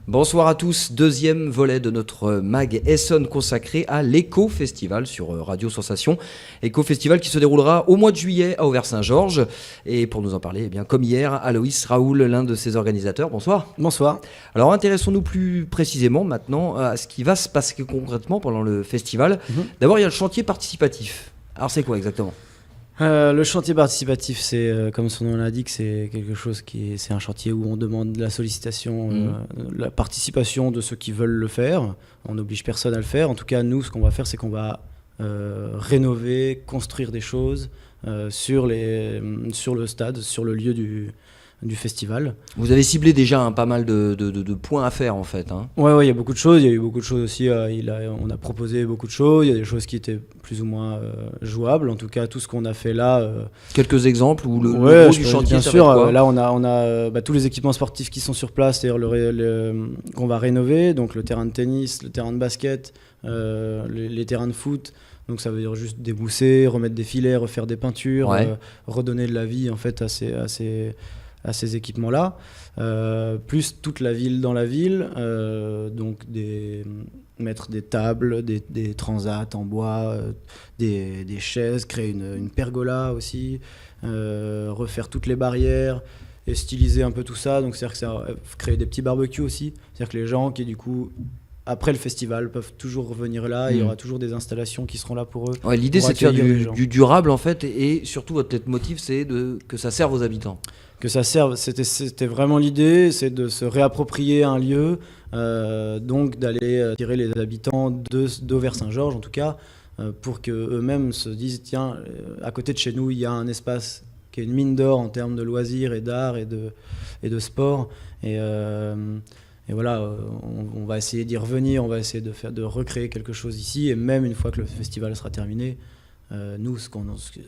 Bonsoir à tous, deuxième volet de notre mag Essonne consacré à l'Éco-Festival sur Radio Sensation. Éco-Festival qui se déroulera au mois de juillet à Auvers-Saint-Georges. Et pour nous en parler, eh bien, comme hier, Aloïs Raoul, l'un de ses organisateurs. Bonsoir. Bonsoir. Alors intéressons-nous plus précisément maintenant à ce qui va se passer concrètement pendant le festival. D'abord, il y a le chantier participatif. Alors c'est quoi exactement ? Le chantier participatif, c'est comme son nom l'indique, c'est quelque chose c'est un chantier où on demande la sollicitation, la participation de ceux qui veulent le faire. On n'oblige personne à le faire. En tout cas, nous, ce qu'on va faire, c'est qu'on va rénover, construire des choses sur le stade, sur le lieu du festival. Vous avez ciblé déjà pas mal de points à faire en fait. Ouais, il y a beaucoup de choses. Il y a eu beaucoup de choses aussi. On a proposé beaucoup de choses. Il y a des choses qui étaient plus ou moins jouables. En tout cas, tout ce qu'on a fait là. Quelques exemples où le gros du chantier. Bien sûr. Là, on a tous les équipements sportifs qui sont sur place, c'est-à-dire qu'on va rénover. Donc le terrain de tennis, le terrain de basket, les terrains de foot. Donc ça veut dire juste débousser, remettre des filets, refaire des peintures, redonner de la vie en fait à ces équipements-là, plus toute la ville dans la ville, donc mettre des tables, des transats en bois, des chaises, créer une pergola aussi, refaire toutes les barrières et styliser un peu tout ça. Donc c'est-à-dire que ça créer des petits barbecues aussi, c'est-à-dire que les gens qui du coup après le festival peuvent toujours revenir là, il y aura toujours des installations qui seront là pour eux. Ouais, l'idée c'est de faire du durable en fait, et surtout votre motif c'est que ça serve aux habitants. Que ça serve, c'était vraiment l'idée, c'est de se réapproprier un lieu, donc d'aller tirer les habitants d'Auvers-Saint-Georges en tout cas, pour qu'eux-mêmes se disent tiens, à côté de chez nous il y a un espace qui est une mine d'or en termes de loisirs et d'art et de sport, et voilà, on va essayer d'y revenir, on va essayer de recréer quelque chose ici, et même une fois que le festival sera terminé, nous,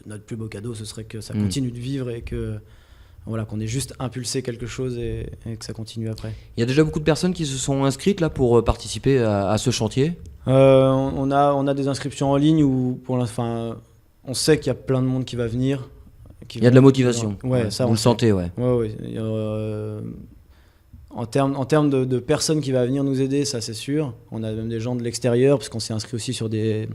notre plus beau cadeau, ce serait que ça continue de vivre et qu'on ait juste impulsé quelque chose et que ça continue après. Il y a déjà beaucoup de personnes qui se sont inscrites là pour participer à ce chantier. On a des inscriptions en ligne où pour l'instant, on sait qu'il y a plein de monde qui va venir. Il y a de la motivation. Ouais, ça vous le sentez, ouais. Ouais. En termes de personnes qui vont venir nous aider, ça c'est sûr. On a même des gens de l'extérieur, parce qu'on s'est inscrit aussi sur des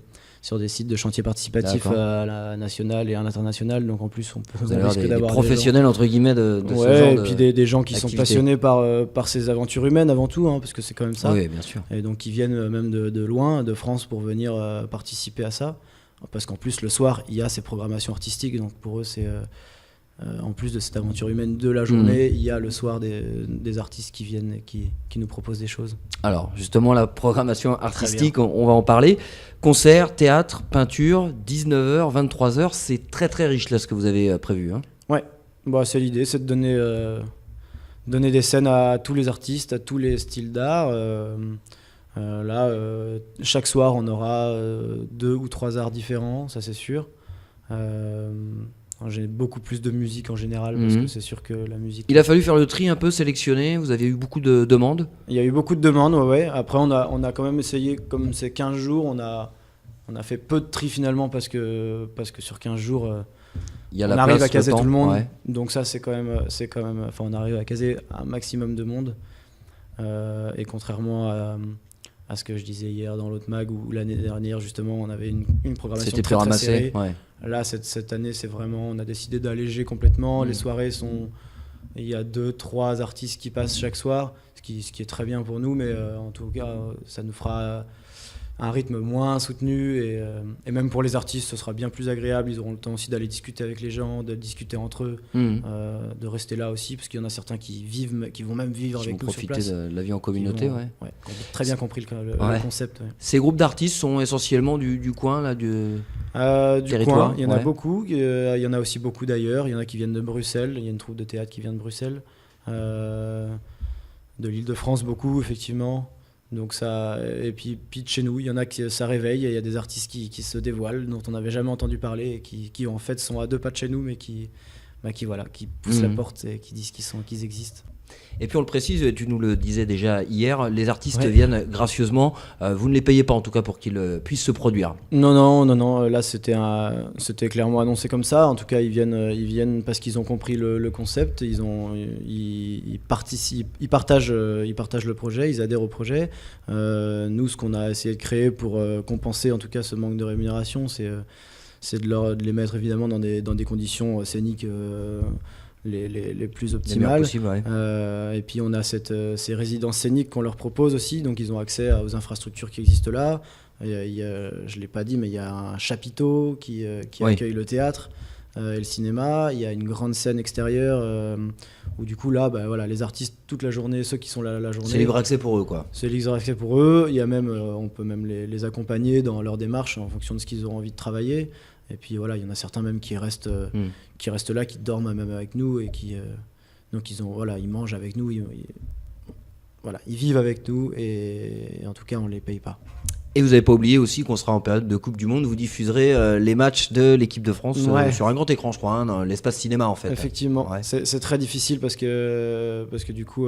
sites de chantiers participatifs à la nationale et à l'international. Donc en plus, on risque d'avoir des professionnels entre guillemets de ce genre et puis des gens qui sont passionnés par ces aventures humaines avant tout, parce que c'est quand même ça. Oui, bien sûr. Et donc qui viennent même de loin, de France, pour venir participer à ça. Parce qu'en plus, le soir, il y a ces programmations artistiques. Donc pour eux, c'est... en plus de cette aventure humaine de la journée, il y a le soir des artistes qui viennent et qui nous proposent des choses. Alors justement, la programmation artistique, on va en parler. Concert, théâtre, peinture, 19h, 23h, c'est très très riche là ce que vous avez prévu. Ouais, c'est l'idée, c'est de donner des scènes à tous les artistes, à tous les styles d'art. Chaque soir, on aura 2 ou 3 arts différents, ça c'est sûr. J'ai beaucoup plus de musique en général, parce que c'est sûr que la musique... Il a fallu faire le tri un peu, sélectionner, vous avez eu beaucoup de demandes ? Il y a eu beaucoup de demandes, ouais. Après, on a quand même essayé, comme c'est 15 jours, on a fait peu de tri finalement, parce que sur 15 jours, on arrive à caser tout le monde. Ouais. Donc ça, c'est quand même... Enfin, on arrive à caser un maximum de monde. Et contrairement à ce que je disais hier dans l'autre mag, où l'année dernière, justement, on avait une programmation très serrée. Ouais. Là, cette année, c'est vraiment... On a décidé d'alléger complètement. Les soirées sont... Il y a 2-3 artistes qui passent chaque soir, ce qui est très bien pour nous, mais en tout cas, ça nous fera un rythme moins soutenu. Et même pour les artistes, ce sera bien plus agréable. Ils auront le temps aussi d'aller discuter avec les gens, de discuter entre eux, de rester là aussi, parce qu'il y en a certains qui vont même vivre avec nous sur place. Profiter de la vie en communauté, qui ont très bien compris le concept. Ouais. Ces groupes d'artistes sont essentiellement du coin, là, du territoire. Coin, il y en a beaucoup. Il y en a aussi beaucoup d'ailleurs. Il y en a qui viennent de Bruxelles. Il y a une troupe de théâtre qui vient de Bruxelles. De l'Île-de-France, beaucoup, effectivement. Donc ça, et puis de chez nous, il y en a qui ça réveille. Il y a des artistes qui se dévoilent, dont on n'avait jamais entendu parler, et qui en fait sont à 2 pas de chez nous, mais qui poussent la porte et qui disent qu'ils existent. Et puis on le précise, tu nous le disais déjà hier, les artistes Ouais. viennent gracieusement, vous ne les payez pas en tout cas pour qu'ils puissent se produire. Non. Là, c'était clairement annoncé comme ça. En tout cas, ils viennent parce qu'ils ont compris le concept. Ils participent, ils partagent le projet, ils adhèrent au projet. Nous, ce qu'on a essayé de créer pour compenser en tout cas ce manque de rémunération, c'est de les mettre évidemment dans des conditions scéniques les plus Les meilleurs optimales. possibles, ouais. Et puis on a ces résidences scéniques qu'on leur propose aussi, donc ils ont accès aux infrastructures qui existent là. Je ne l'ai pas dit, mais il y a un chapiteau qui Oui. accueille le théâtre et le cinéma. Il y a une grande scène extérieure où du coup là, voilà, les artistes toute la journée, ceux qui sont là la journée, C'est libre accès pour eux, quoi. c'est libre accès pour eux. Il y a même, on peut même les accompagner dans leur démarche en fonction de ce qu'ils auront envie de travailler. Et puis voilà, il y en a certains même qui restent là, qui dorment même avec nous et donc ils mangent avec nous, ils vivent avec nous et en tout cas on les paye pas. Et vous n'avez pas oublié aussi qu'on sera en période de Coupe du Monde, vous diffuserez les matchs de l'équipe de France Ouais. sur un grand écran, je crois, hein, dans l'espace cinéma en fait. Effectivement, Ouais. c'est très difficile parce que du coup,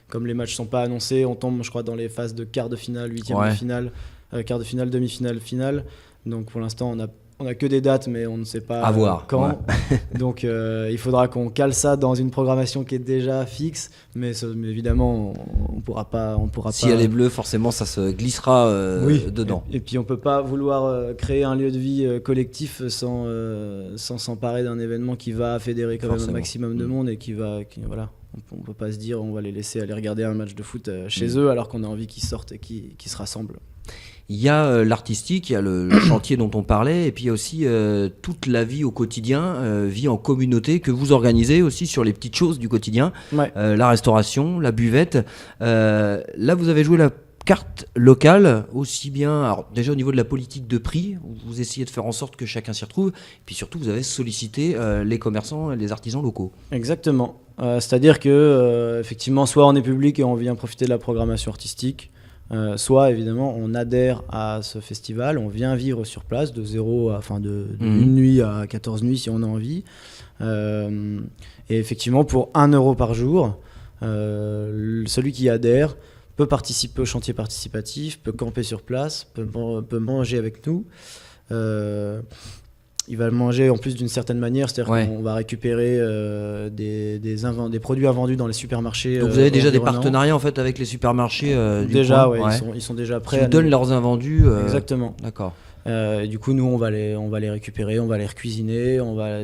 comme les matchs sont pas annoncés, on tombe, je crois, dans les phases de quart de finale, huitième Ouais. de finale, quart de finale, demi-finale, finale. Donc pour l'instant, on a que des dates, mais on ne sait pas À voir, quand. ouais. Donc il faudra qu'on cale ça dans une programmation qui est déjà fixe, mais évidemment, on pourra pas. S'il y a les bleus, forcément ça se glissera dedans. Et puis on peut pas vouloir créer un lieu de vie collectif sans s'emparer d'un événement qui va fédérer quand même Forcément. un maximum de monde et voilà. On peut pas se dire on va les laisser aller regarder un match de foot chez eux alors qu'on a envie qu'ils sortent et qu'ils se rassemblent. Il y a l'artistique, il y a le chantier dont on parlait, et puis il y a aussi toute la vie au quotidien, vie en communauté que vous organisez aussi sur les petites choses du quotidien, Ouais. la restauration, la buvette. Là, vous avez joué la carte locale, aussi bien, alors déjà au niveau de la politique de prix, où vous essayez de faire en sorte que chacun s'y retrouve, et puis surtout vous avez sollicité les commerçants et les artisans locaux. Exactement. C'est-à-dire que effectivement, soit on est public et on vient profiter de la programmation artistique, soit évidemment on adhère à ce festival, on vient vivre sur place de une nuit à 14 nuits si on a envie. Et effectivement, pour 1 euro par jour, celui qui adhère peut participer au chantier participatif, peut camper sur place, peut manger avec nous. Il va le manger en plus d'une certaine manière, c'est-à-dire Ouais. qu'on va récupérer des produits invendus dans les supermarchés. Donc vous avez déjà des environnants. partenariats en fait avec les supermarchés du Déjà, coin, ouais, ils sont déjà qui prêts. vous à donnent nous- leurs invendus. Exactement. D'accord. Et du coup, nous, on va les récupérer, on va les recuisiner.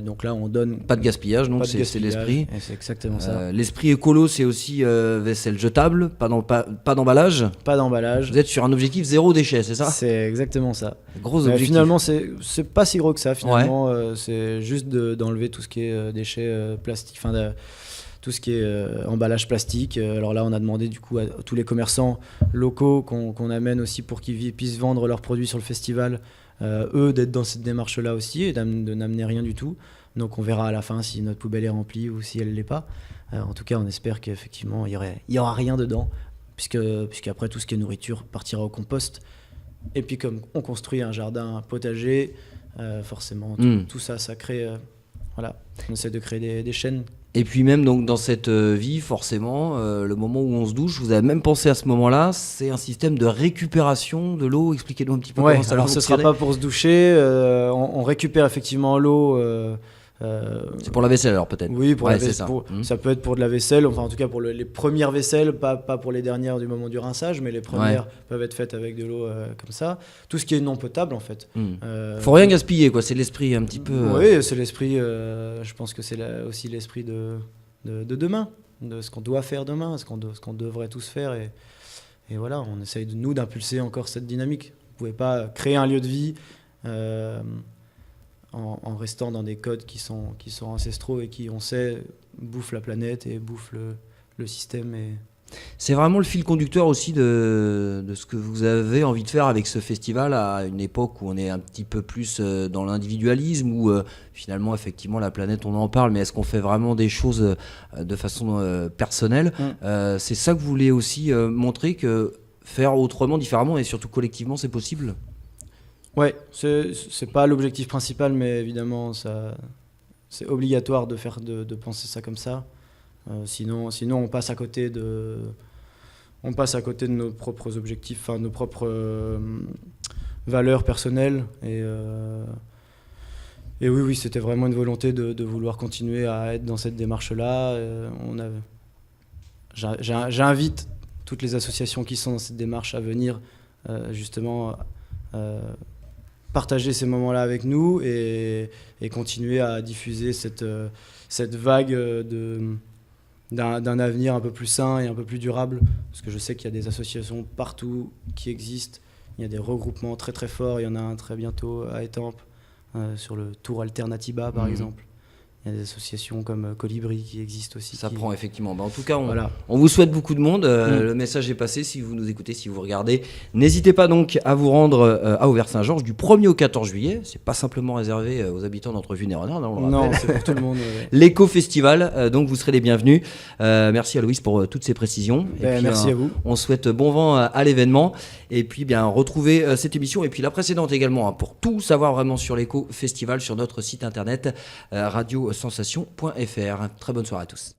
Donc là, on donne. Pas de gaspillage, donc pas de c'est gaspillage, l'esprit. et c'est exactement ça. L'esprit écolo, c'est aussi vaisselle jetable, pas d'emballage. Pas d'emballage. Vous êtes sur un objectif zéro déchet, c'est ça? C'est exactement ça. Gros Mais objectif. finalement, c'est pas si gros que ça. Finalement, c'est juste d'enlever tout ce qui est déchets plastiques, tout ce qui est emballage plastique. Alors là, on a demandé du coup à tous les commerçants locaux qu'on amène aussi pour qu'ils puissent vendre leurs produits sur le festival, eux d'être dans cette démarche-là aussi et de n'amener rien du tout. Donc on verra à la fin si notre poubelle est remplie ou si elle l'est pas. En tout cas, on espère qu'effectivement, il y aura rien dedans, puisqu'après tout ce qui est nourriture partira au compost. Et puis comme on construit un jardin potager, forcément, tout ça crée... voilà, on essaie de créer des chaînes. Et puis même donc dans cette vie, forcément, le moment où on se douche, vous avez même pensé à ce moment-là, c'est un système de récupération de l'eau. Expliquez-nous un petit peu Ouais, comment ça va alors ce sera fonctionner. pas pour se doucher, on récupère effectivement l'eau. C'est pour la vaisselle alors peut-être. Oui, pour Ouais, la c'est vaisselle. ça. Ça peut être pour de la vaisselle, enfin en tout cas pour les premières vaisselles, pas pour les dernières du moment du rinçage, mais les premières peuvent être faites avec de l'eau comme ça. Tout ce qui est non potable en fait. Faut rien gaspiller, quoi. C'est l'esprit un petit peu. Oui, c'est l'esprit. Je pense que c'est aussi l'esprit de demain, de ce qu'on doit faire demain, ce qu'on devrait tous faire. Et voilà, on essaye d'impulser encore cette dynamique. Vous pouvez pas créer un lieu de vie en restant dans des codes qui sont ancestraux et qui, on sait, bouffent la planète et bouffent le système. C'est vraiment le fil conducteur aussi de ce que vous avez envie de faire avec ce festival à une époque où on est un petit peu plus dans l'individualisme, où finalement, effectivement, la planète, on en parle, mais est-ce qu'on fait vraiment des choses de façon personnelle? C'est ça que vous voulez aussi montrer, que faire autrement, différemment et surtout collectivement, c'est possible? Ouais, c'est pas l'objectif principal, mais évidemment, c'est obligatoire de penser ça comme ça. Sinon, on passe à côté de nos propres objectifs, enfin nos propres valeurs personnelles. Et oui, c'était vraiment une volonté de vouloir continuer à être dans cette démarche-là. J'invite toutes les associations qui sont dans cette démarche à venir justement partager ces moments-là avec nous et continuer à diffuser cette vague d'un avenir un peu plus sain et un peu plus durable. Parce que je sais qu'il y a des associations partout qui existent. Il y a des regroupements très très forts. Il y en a un très bientôt à Étampes, sur le Tour Alternatiba par exemple. Il y a des associations comme Colibri qui existent aussi. Ça prend effectivement. En tout cas, voilà. On vous souhaite beaucoup de monde. Le message est passé. Si vous nous écoutez, si vous regardez, n'hésitez pas donc à vous rendre à Auvers-Saint-Georges du 1er au 14 juillet. C'est pas simplement réservé aux habitants d'Entrevue-Néronard. Non, c'est pour tout le monde. Ouais. L'éco-festival, donc vous serez les bienvenus. Merci à Loïs pour toutes ces précisions. Et puis, merci à vous. On souhaite bon vent à l'événement. Et puis retrouvez cette émission et puis la précédente également pour tout savoir vraiment sur l'éco-festival sur notre site internet radiosensation.fr. Très bonne soirée à tous.